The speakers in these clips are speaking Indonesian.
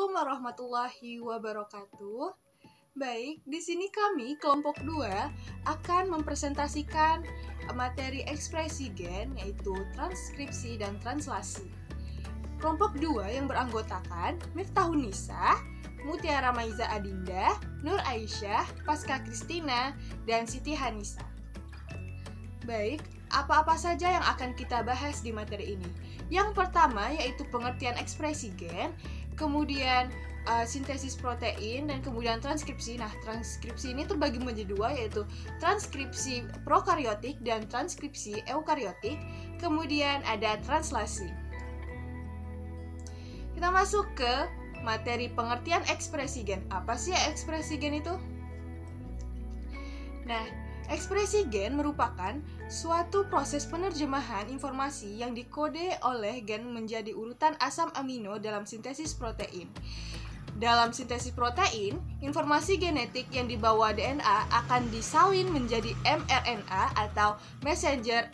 Assalamualaikum warahmatullahi wabarakatuh. Baik, di sini kami kelompok 2 akan mempresentasikan materi ekspresi gen, yaitu transkripsi dan translasi. Kelompok 2 yang beranggotakan Miftahun Nisa, Mutiara Maiza Adinda, Nur Aisyah, Pasca Kristina, dan Siti Hanisa. Baik, apa-apa saja yang akan kita bahas di materi ini? Yang pertama yaitu pengertian ekspresi gen, kemudian sintesis protein, dan kemudian transkripsi. Nah, transkripsi ini terbagi menjadi dua, yaitu transkripsi prokariotik dan transkripsi eukariotik. Kemudian ada translasi. Kita masuk ke materi pengertian ekspresi gen. Apa sih ekspresi gen itu? Nah, ekspresi gen merupakan suatu proses penerjemahan informasi yang dikode oleh gen menjadi urutan asam amino dalam sintesis protein. Dalam sintesis protein, informasi genetik yang dibawa DNA akan disalin menjadi mRNA atau messenger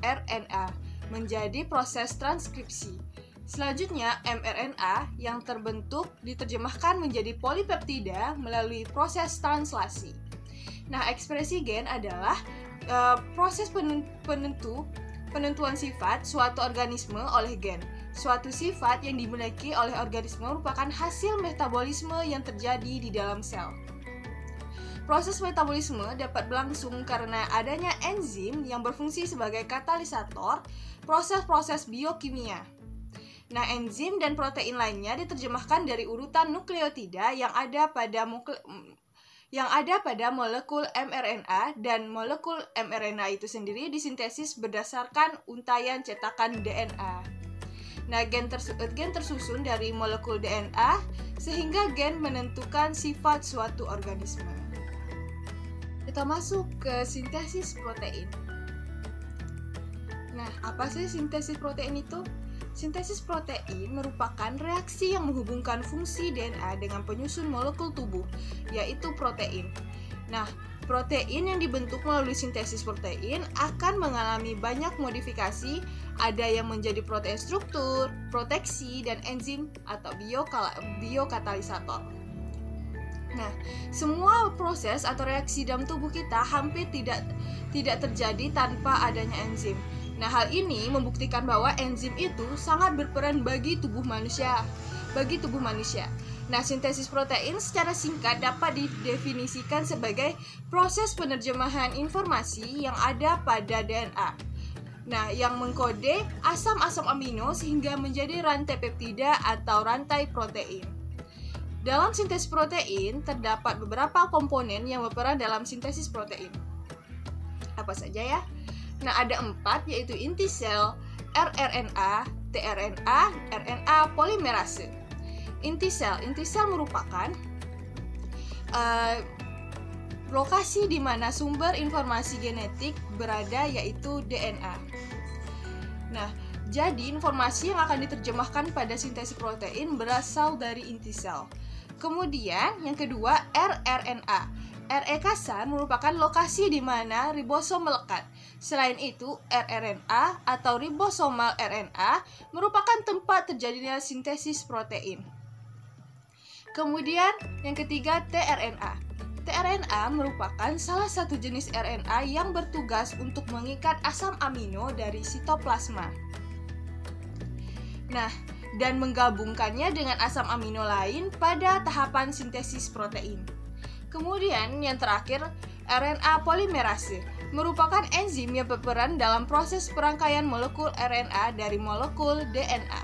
RNA menjadi proses transkripsi. Selanjutnya, mRNA yang terbentuk diterjemahkan menjadi polipeptida melalui proses translasi. Nah, ekspresi gen adalah proses penentuan sifat suatu organisme oleh gen. Suatu sifat yang dimiliki oleh organisme merupakan hasil metabolisme yang terjadi di dalam sel. Proses metabolisme dapat berlangsung karena adanya enzim yang berfungsi sebagai katalisator proses-proses biokimia. Nah, enzim dan protein lainnya diterjemahkan dari urutan nukleotida yang ada pada molekul mRNA, dan molekul mRNA itu sendiri disintesis berdasarkan untaian cetakan DNA. Nah, gen tersusun dari molekul DNA sehingga gen menentukan sifat suatu organisme. Kita masuk ke sintesis protein. Nah, apa sih sintesis protein itu? Sintesis protein merupakan reaksi yang menghubungkan fungsi DNA dengan penyusun molekul tubuh, yaitu protein. Nah, protein yang dibentuk melalui sintesis protein akan mengalami banyak modifikasi, ada yang menjadi protein struktur, proteksi, dan enzim atau biokatalisator. Nah, semua proses atau reaksi dalam tubuh kita hampir tidak terjadi tanpa adanya enzim. Nah, hal ini membuktikan bahwa enzim itu sangat berperan bagi tubuh manusia. Nah, sintesis protein secara singkat dapat didefinisikan sebagai proses penerjemahan informasi yang ada pada DNA. Nah, yang mengkode asam-asam amino sehingga menjadi rantai peptida atau rantai protein. Dalam sintesis protein terdapat beberapa komponen yang berperan dalam sintesis protein. Apa saja ya? Nah, ada 4, yaitu inti sel, rRNA, tRNA, RNA polimerase. Inti sel merupakan lokasi di mana sumber informasi genetik berada, yaitu DNA. Nah, jadi informasi yang akan diterjemahkan pada sintesis protein berasal dari inti sel. Kemudian yang kedua, rRNA. rE-kasan merupakan lokasi di mana ribosom melekat. Selain itu, rRNA atau ribosomal RNA merupakan tempat terjadinya sintesis protein. Kemudian yang ketiga, tRNA. tRNA merupakan salah satu jenis RNA yang bertugas untuk mengikat asam amino dari sitoplasma. Nah, dan menggabungkannya dengan asam amino lain pada tahapan sintesis protein. Kemudian yang terakhir, RNA polimerase merupakan enzim yang berperan dalam proses perangkaian molekul RNA dari molekul DNA.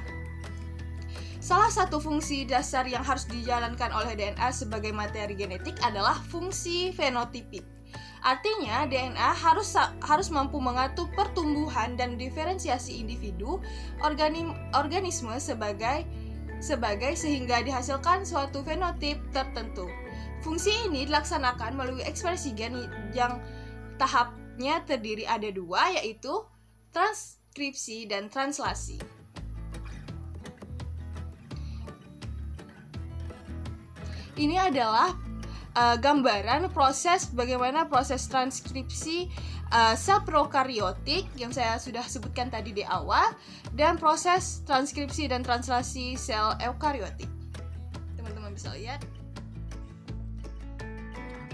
Salah satu fungsi dasar yang harus dijalankan oleh DNA sebagai materi genetik adalah fungsi fenotipik. Artinya, DNA harus mampu mengatur pertumbuhan dan diferensiasi individu organisme sebagai sehingga dihasilkan suatu fenotip tertentu. Fungsi ini dilaksanakan melalui ekspresi gen yang tahapnya terdiri ada 2, yaitu transkripsi dan translasi. Ini adalah gambaran bagaimana proses transkripsi sel prokariotik yang saya sudah sebutkan tadi di awal, dan proses transkripsi dan translasi sel eukariotik. teman-teman bisa lihat.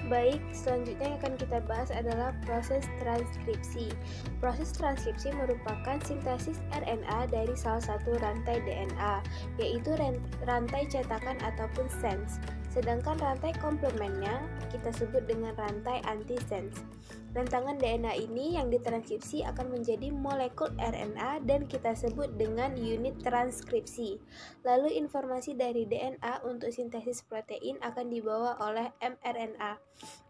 Baik, selanjutnya yang akan kita bahas adalah proses transkripsi. Proses transkripsi merupakan sintesis RNA dari salah satu rantai DNA, yaitu rantai cetakan ataupun sense. Sedangkan rantai komplemennya kita sebut dengan rantai antisense. Rantangan DNA ini yang ditranskripsi akan menjadi molekul RNA dan kita sebut dengan unit transkripsi. Lalu informasi dari DNA untuk sintesis protein akan dibawa oleh mRNA.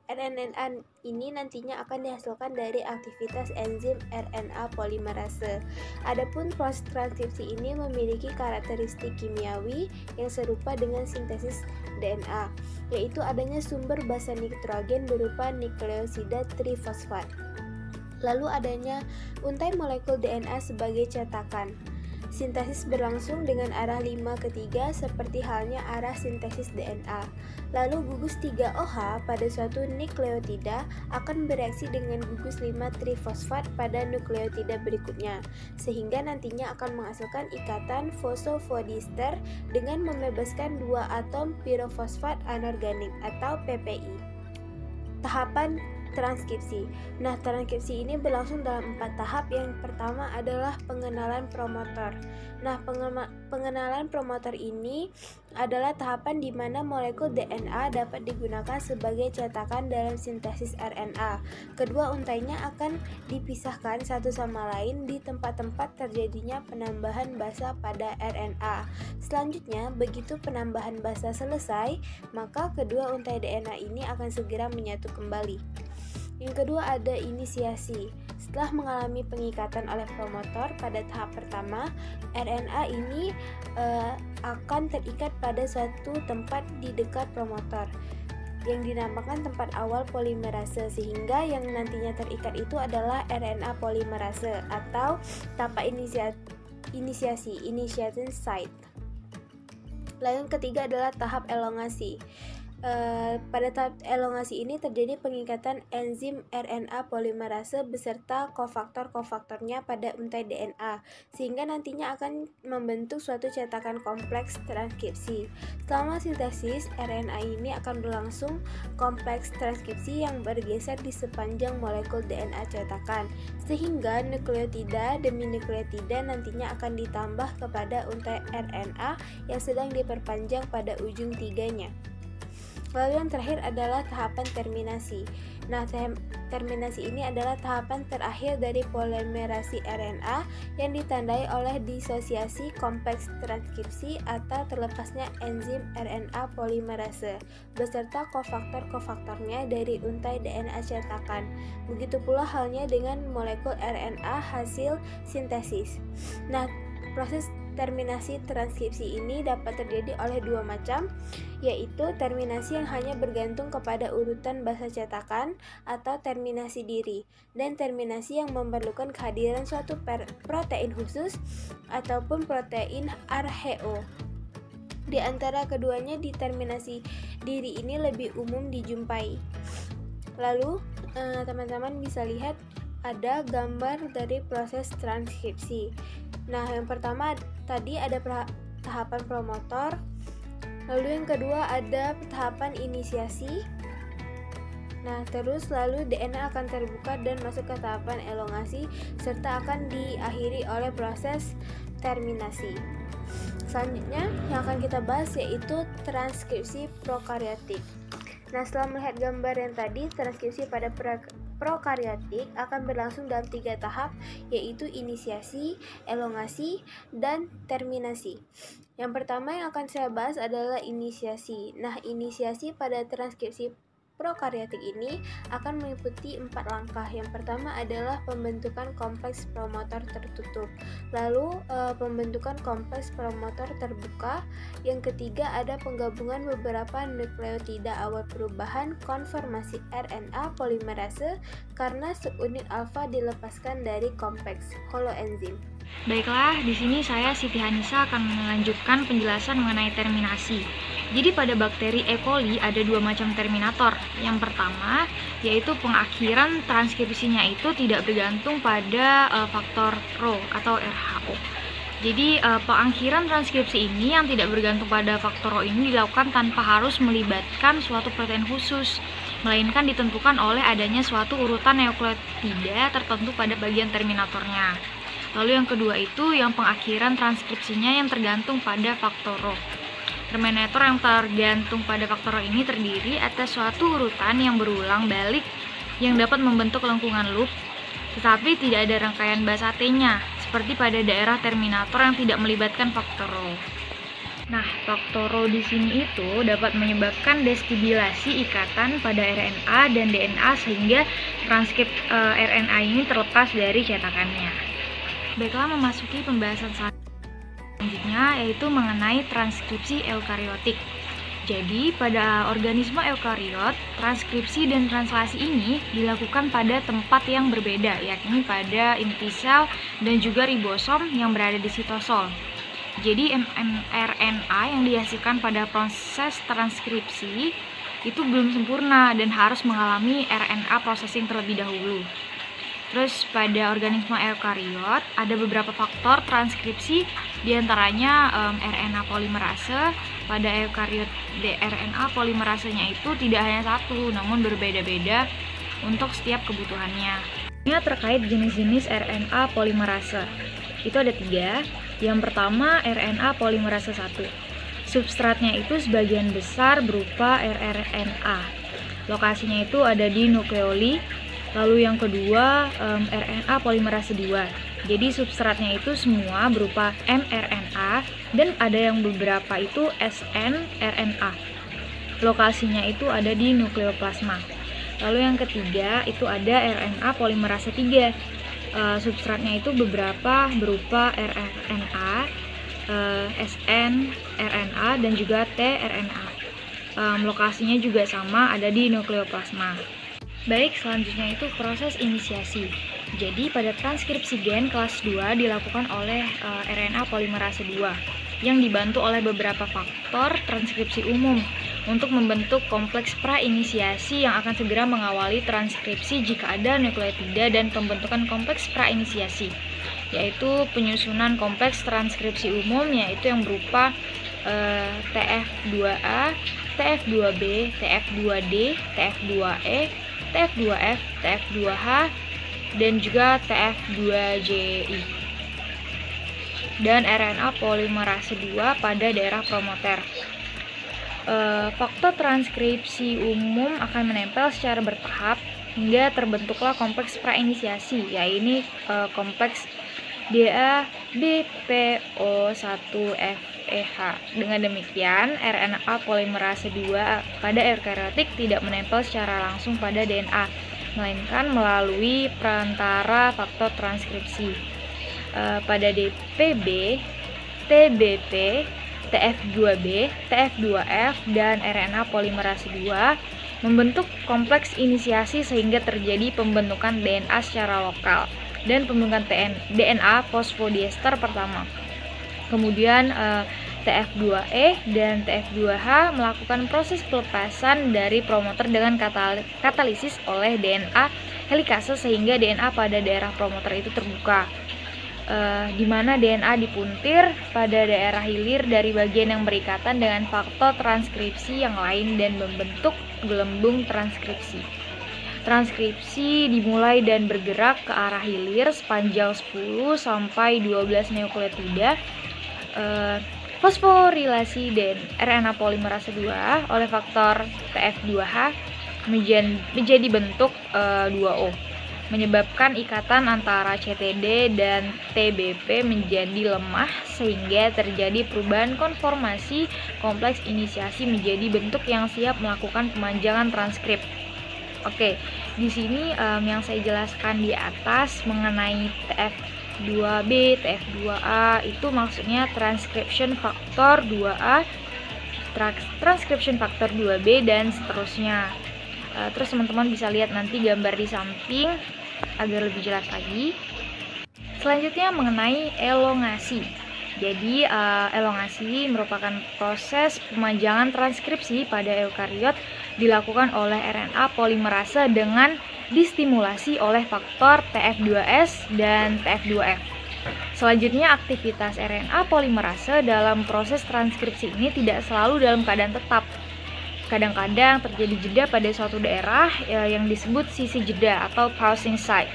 RNA ini nantinya akan dihasilkan dari aktivitas enzim RNA polimerase. Adapun proses transkripsi ini memiliki karakteristik kimiawi yang serupa dengan sintesis DNA, yaitu adanya sumber basa nitrogen berupa nukleosida trifosfat. Lalu adanya untai molekul DNA sebagai cetakan. Sintesis berlangsung dengan arah 5 ke 3 seperti halnya arah sintesis DNA. Lalu gugus 3OH pada suatu nukleotida akan bereaksi dengan gugus 5 trifosfat pada nukleotida berikutnya, sehingga nantinya akan menghasilkan ikatan fosfodiester dengan membebaskan 2 atom pirofosfat anorganik atau PPI. Tahapan transkripsi. Nah, transkripsi ini berlangsung dalam 4 tahap. Yang pertama adalah pengenalan promotor. Nah, pengenalan promotor ini adalah tahapan di mana molekul DNA dapat digunakan sebagai cetakan dalam sintesis RNA. Kedua untainya akan dipisahkan satu sama lain di tempat-tempat terjadinya penambahan basa pada RNA. Selanjutnya, begitu penambahan basa selesai, maka kedua untai DNA ini akan segera menyatu kembali. Yang kedua ada inisiasi. Setelah mengalami pengikatan oleh promotor pada tahap pertama, RNA ini akan terikat pada suatu tempat di dekat promotor yang dinamakan tempat awal polimerase, sehingga yang nantinya terikat itu adalah RNA polimerase atau tapak inisiasi initiation site. Lalu yang ketiga adalah tahap elongasi. Pada tahap elongasi ini terjadi pengikatan enzim RNA polimerase beserta kofaktor-kofaktornya pada untai DNA, sehingga nantinya akan membentuk suatu cetakan kompleks transkripsi. Selama sintesis, RNA ini akan berlangsung kompleks transkripsi yang bergeser di sepanjang molekul DNA cetakan, sehingga nukleotida demi nukleotida nantinya akan ditambah kepada untai RNA yang sedang diperpanjang pada ujung tiganya. Lalu yang terakhir adalah tahapan terminasi. Nah, terminasi ini adalah tahapan terakhir dari polimerasi RNA yang ditandai oleh disosiasi kompleks transkripsi atau terlepasnya enzim RNA polimerase beserta kofaktor-kofaktornya dari untai DNA cetakan. Begitu pula halnya dengan molekul RNA hasil sintesis. Nah, proses terminasi transkripsi ini dapat terjadi oleh dua macam, yaitu terminasi yang hanya bergantung kepada urutan basa cetakan atau terminasi diri, dan terminasi yang memerlukan kehadiran suatu protein khusus ataupun protein arheo. Di antara keduanya, determinasi diri ini lebih umum dijumpai. Lalu, teman-teman bisa lihat ada gambar dari proses transkripsi. Nah, yang pertama tadi ada tahapan promotor, lalu yang kedua ada tahapan inisiasi. Nah, terus lalu DNA akan terbuka dan masuk ke tahapan elongasi serta akan diakhiri oleh proses terminasi. Selanjutnya yang akan kita bahas yaitu transkripsi prokaryotik. Nah, setelah melihat gambar yang tadi, transkripsi pada prokaryotik akan berlangsung dalam 3 tahap, yaitu inisiasi, elongasi, dan terminasi. Yang pertama yang akan saya bahas adalah inisiasi. Nah, inisiasi pada transkripsi prokaryotik ini akan meliputi 4 langkah. Yang pertama adalah pembentukan kompleks promotor tertutup, lalu pembentukan kompleks promotor terbuka. Yang ketiga ada penggabungan beberapa nukleotida awal perubahan konformasi RNA polimerase karena subunit alfa dilepaskan dari kompleks holoenzim. Baiklah, di sini saya Siti Hanisa akan melanjutkan penjelasan mengenai terminasi. Jadi pada bakteri E. coli ada 2 macam terminator. Yang pertama yaitu pengakhiran transkripsinya itu tidak bergantung pada faktor Rho atau RHO. Jadi pengakhiran transkripsi ini yang tidak bergantung pada faktor Rho ini dilakukan tanpa harus melibatkan suatu protein khusus, melainkan ditentukan oleh adanya suatu urutan nukleotida tertentu pada bagian terminatornya. Lalu yang kedua itu yang pengakhiran transkripsinya yang tergantung pada faktor Rho. Terminator yang tergantung pada faktor Rho ini terdiri atas suatu urutan yang berulang balik yang dapat membentuk lengkungan loop, tetapi tidak ada rangkaian basa T-nya, seperti pada daerah terminator yang tidak melibatkan faktor Rho. Nah, faktor Rho di sini itu dapat menyebabkan destabilasi ikatan pada RNA dan DNA sehingga transkrip RNA ini terlepas dari cetakannya. Baiklah, memasuki pembahasan selanjutnya yaitu mengenai transkripsi eukariotik. Jadi, pada organisme eukariot, transkripsi dan translasi ini dilakukan pada tempat yang berbeda, yakni pada inti sel dan juga ribosom yang berada di sitosol. Jadi, mRNA yang dihasilkan pada proses transkripsi itu belum sempurna dan harus mengalami RNA processing terlebih dahulu. Terus pada organisme eukariot ada beberapa faktor transkripsi, diantaranya RNA polimerase. Pada eukariot RNA polimerasenya itu tidak hanya satu, namun berbeda-beda untuk setiap kebutuhannya. Ini terkait jenis-jenis RNA polimerase. Itu ada 3. Yang pertama RNA polimerase 1. Substratnya itu sebagian besar berupa rRNA. Lokasinya itu ada di nukleoli. Lalu yang kedua RNA polimerase 2. Jadi substratnya itu semua berupa mRNA dan ada yang beberapa itu snRNA. Lokasinya itu ada di nukleoplasma. Lalu yang ketiga itu ada RNA polimerase 3. Substratnya itu beberapa berupa rRNA, snRNA dan juga tRNA. Lokasinya juga sama, ada di nukleoplasma. Baik, selanjutnya itu proses inisiasi. Jadi pada transkripsi gen kelas 2 dilakukan oleh RNA polimerase 2 yang dibantu oleh beberapa faktor transkripsi umum untuk membentuk kompleks prainisiasi yang akan segera mengawali transkripsi jika ada nukleotida dan pembentukan kompleks prainisiasi, yaitu penyusunan kompleks transkripsi umum yaitu yang berupa TF2A, TF2B, TF2D, TF2E, TF2F, TF2H, dan juga TF2JI. Dan RNA polimerase 2 pada daerah promoter. Faktor transkripsi umum akan menempel secara bertahap hingga terbentuklah kompleks prainisiasi, yaitu kompleks DABPO1FEH. Dengan demikian, RNA polimerase 2 pada eukariotik tidak menempel secara langsung pada DNA, melainkan melalui perantara faktor transkripsi. Pada DPB, TBP, TF2B, TF2F, dan RNA polimerase 2 membentuk kompleks inisiasi sehingga terjadi pembentukan DNA secara lokal dan pembentukan DNA fosfodiester pertama. Kemudian TF2E dan TF2H melakukan proses pelepasan dari promoter dengan katalisis oleh DNA helikase sehingga DNA pada daerah promoter itu terbuka. Di mana DNA dipuntir pada daerah hilir dari bagian yang berikatan dengan faktor transkripsi yang lain dan membentuk gelembung transkripsi. Transkripsi dimulai dan bergerak ke arah hilir sepanjang 10 sampai 12 nukleotida. Fosforilasi dan RNA polimerase 2 oleh faktor TF2H menjadi bentuk 2O, menyebabkan ikatan antara CTD dan TBP menjadi lemah sehingga terjadi perubahan konformasi kompleks inisiasi menjadi bentuk yang siap melakukan pemanjangan transkrip. Oke, di sini yang saya jelaskan di atas mengenai TF2B, TF2A itu maksudnya transcription factor 2A, transcription factor 2B dan seterusnya. Terus teman-teman bisa lihat nanti gambar di samping agar lebih jelas lagi. Selanjutnya mengenai elongasi. Jadi elongasi merupakan proses pemanjangan transkripsi pada eukariot dilakukan oleh RNA polimerase dengan distimulasi oleh faktor TF2S dan TF2F. Selanjutnya, aktivitas RNA polimerase dalam proses transkripsi ini tidak selalu dalam keadaan tetap. Kadang-kadang terjadi jeda pada suatu daerah yang disebut sisi jeda atau pausing site.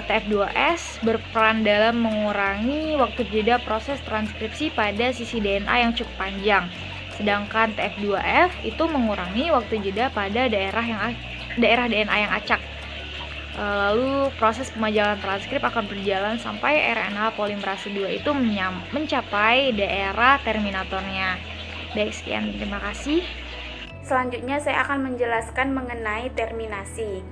TF2S berperan dalam mengurangi waktu jeda proses transkripsi pada sisi DNA yang cukup panjang. Sedangkan TF2F itu mengurangi waktu jeda pada daerah DNA yang acak. Lalu proses pemajalan transkrip akan berjalan sampai RNA polimerase 2 itu mencapai daerah terminatornya. Baik, sekian, terima kasih. Selanjutnya saya akan menjelaskan mengenai terminasi.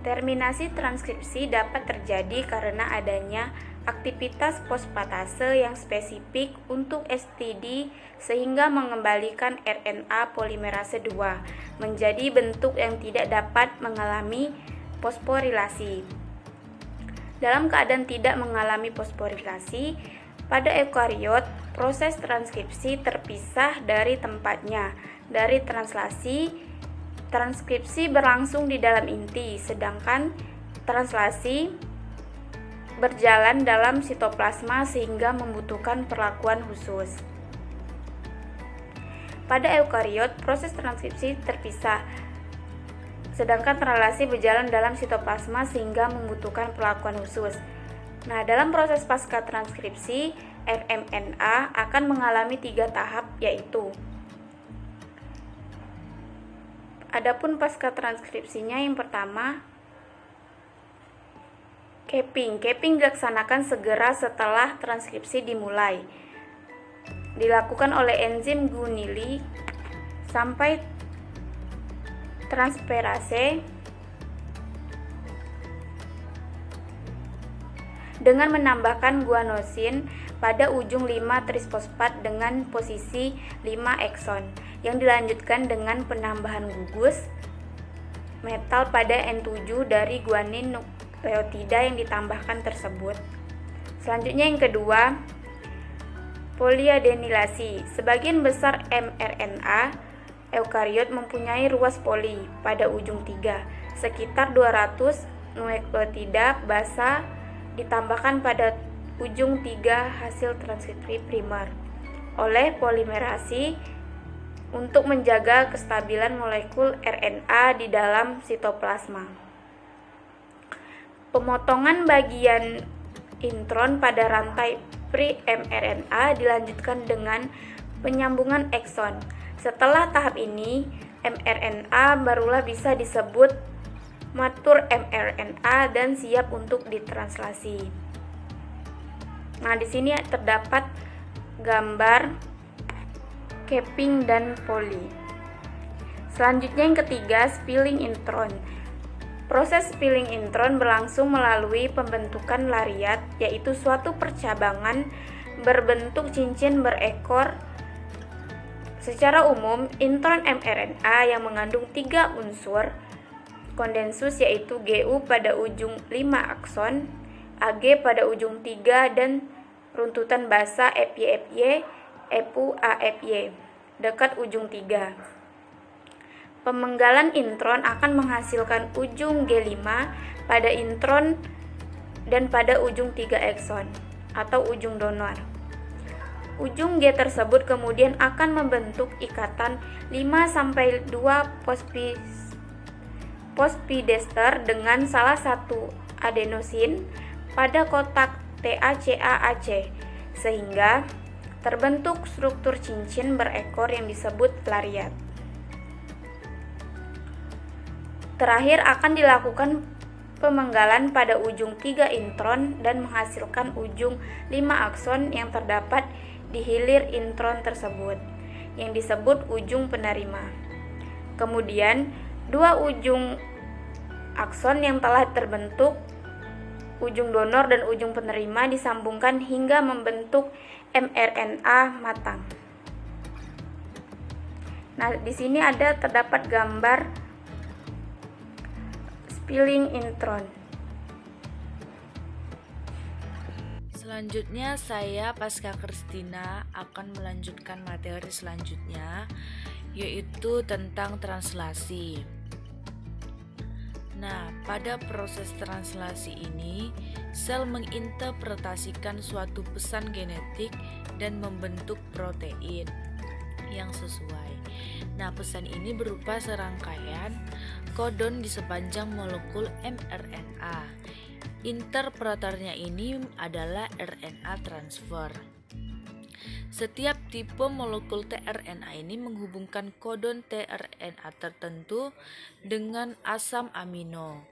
Terminasi transkripsi dapat terjadi karena adanya aktivitas fosfatase yang spesifik untuk STD sehingga mengembalikan RNA polimerase 2 menjadi bentuk yang tidak dapat mengalami fosforilasi. Dalam keadaan tidak mengalami fosforilasi, pada eukariot proses transkripsi terpisah dari tempatnya. Dari translasi, transkripsi berlangsung di dalam inti, sedangkan translasi berjalan dalam sitoplasma sehingga membutuhkan perlakuan khusus. Pada eukariot, proses transkripsi terpisah, sedangkan translasi berjalan dalam sitoplasma sehingga membutuhkan perlakuan khusus. Nah, dalam proses pasca transkripsi, rMNA akan mengalami 3 tahap, yaitu adapun pasca transkripsinya yang pertama, capping. Capping dilaksanakan segera setelah transkripsi dimulai. Dilakukan oleh enzim guanili sampai transferase dengan menambahkan guanosin pada ujung 5 trisfosfat dengan posisi 5 ekson yang dilanjutkan dengan penambahan gugus metal pada N7 dari guanin nukleotida yang ditambahkan tersebut. Selanjutnya yang kedua, poliadenilasi. Sebagian besar mRNA eukariot mempunyai ruas poli pada ujung 3, sekitar 200 nukleotida basa ditambahkan pada ujung 3 hasil transkripsi primer oleh polimerasi untuk menjaga kestabilan molekul RNA di dalam sitoplasma. Pemotongan bagian intron pada rantai pre-mRNA dilanjutkan dengan penyambungan ekson. Setelah tahap ini, mRNA barulah bisa disebut matur mRNA dan siap untuk ditranslasi. Nah, di sini terdapat gambar capping dan poli. Selanjutnya yang ketiga, spilling intron. Proses spilling intron berlangsung melalui pembentukan lariat, yaitu suatu percabangan berbentuk cincin berekor. Secara umum, intron mRNA yang mengandung 3 unsur kondensus yaitu GU pada ujung 5 akson, AG pada ujung 3 dan runtutan basa FY, EPU, AFY dekat ujung 3. Pemenggalan intron akan menghasilkan ujung G5 pada intron dan pada ujung 3 ekson atau ujung donor. Ujung G tersebut kemudian akan membentuk ikatan 5-2 fosfodiester dengan salah satu adenosin pada kotak TACA-AC sehingga terbentuk struktur cincin berekor yang disebut lariat. Terakhir akan dilakukan pemenggalan pada ujung 3 intron dan menghasilkan ujung 5 akson yang terdapat di hilir intron tersebut yang disebut ujung penerima. Kemudian 2 ujung akson yang telah terbentuk, ujung donor dan ujung penerima disambungkan hingga membentuk mRNA matang. Nah, di sini terdapat gambar spilling intron. Selanjutnya saya Pasca Kristina akan melanjutkan materi selanjutnya, yaitu tentang translasi. Nah, pada proses translasi ini, sel menginterpretasikan suatu pesan genetik dan membentuk protein yang sesuai. Nah, pesan ini berupa serangkaian kodon di sepanjang molekul mRNA. Interpreternya ini adalah RNA transfer. Setiap tipe molekul tRNA ini menghubungkan kodon tRNA tertentu dengan asam amino.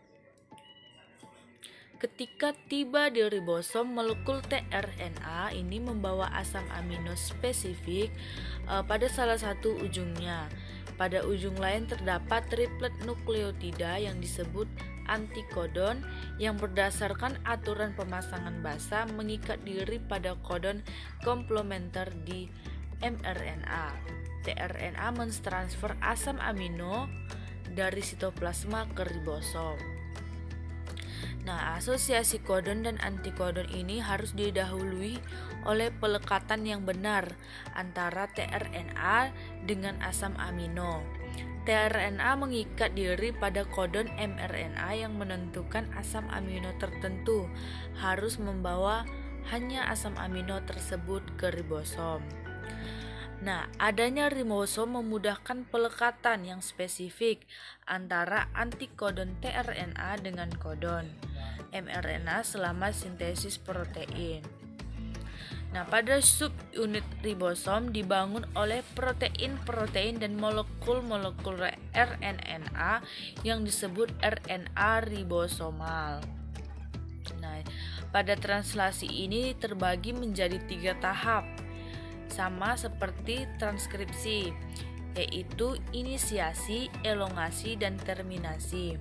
Ketika tiba di ribosom, molekul tRNA ini membawa asam amino spesifik pada salah satu ujungnya. Pada ujung lain terdapat triplet nukleotida yang disebut antikodon yang berdasarkan aturan pemasangan basa mengikat diri pada kodon komplementer di mRNA. tRNA mentransfer asam amino dari sitoplasma ke ribosom. Nah, asosiasi kodon dan antikodon ini harus didahului oleh pelekatan yang benar antara tRNA dengan asam amino. tRNA mengikat diri pada kodon mRNA yang menentukan asam amino tertentu harus membawa hanya asam amino tersebut ke ribosom. Nah, adanya ribosom memudahkan pelekatan yang spesifik antara antikodon tRNA dengan kodon mRNA selama sintesis protein. Nah, pada subunit ribosom dibangun oleh protein-protein dan molekul-molekul RNA yang disebut RNA ribosomal. Nah, pada translasi ini terbagi menjadi 3 tahap, sama seperti transkripsi, yaitu inisiasi, elongasi, dan terminasi.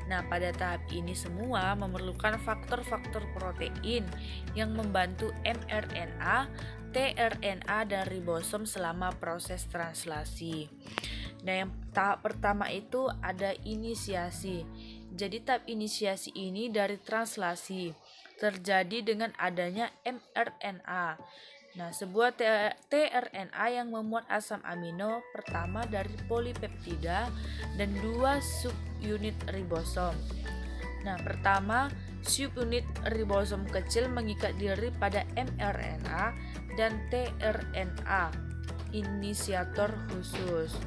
Nah, pada tahap ini semua memerlukan faktor-faktor protein yang membantu mRNA, tRNA, dan ribosom selama proses translasi. Nah, yang tahap pertama itu ada inisiasi. Jadi tahap inisiasi ini dari translasi terjadi dengan adanya mRNA. Nah, sebuah tRNA yang memuat asam amino pertama dari polipeptida dan 2 subunit ribosom. Nah, pertama, subunit ribosom kecil mengikat diri pada mRNA dan tRNA, inisiator khusus.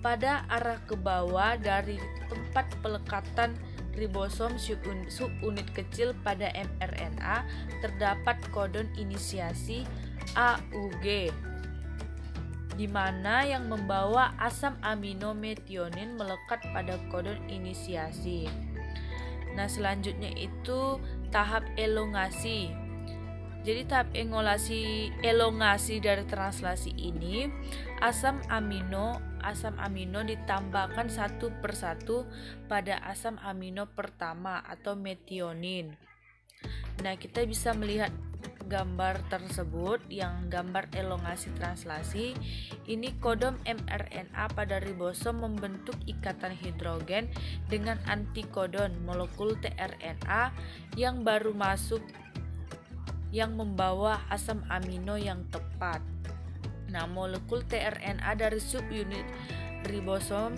Pada arah ke bawah dari tempat pelekatan ribosom subunit kecil pada mRNA terdapat kodon inisiasi AUG, di mana yang membawa asam amino metionin melekat pada kodon inisiasi. Nah, selanjutnya itu tahap elongasi. Jadi tahap elongasi dari translasi ini asam amino ditambahkan satu persatu pada asam amino pertama atau metionin. Nah, kita bisa melihat gambar tersebut yang gambar elongasi translasi. Ini kodon mRNA pada ribosom membentuk ikatan hidrogen dengan antikodon molekul tRNA yang baru masuk yang membawa asam amino yang tepat. Nah, molekul tRNA dari subunit ribosom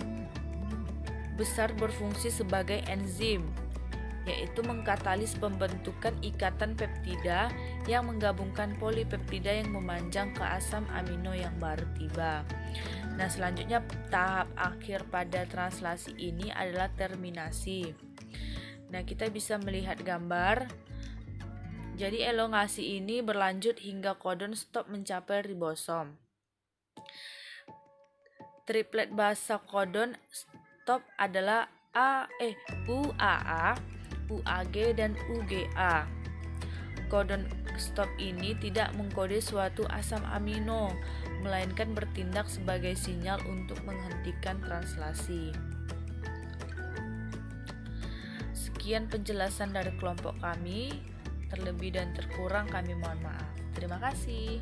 besar berfungsi sebagai enzim, yaitu mengkatalis pembentukan ikatan peptida yang menggabungkan polipeptida yang memanjang ke asam amino yang baru tiba. Nah, selanjutnya tahap akhir pada translasi ini adalah terminasi. Nah, kita bisa melihat gambar. Jadi elongasi ini berlanjut hingga kodon stop mencapai ribosom. Triplet basa kodon stop adalah UAA, UAG, dan UGA. Kodon stop ini tidak mengkode suatu asam amino, melainkan bertindak sebagai sinyal untuk menghentikan translasi. Sekian penjelasan dari kelompok kami. Terlebih dan terkurang kami mohon maaf. Terima kasih.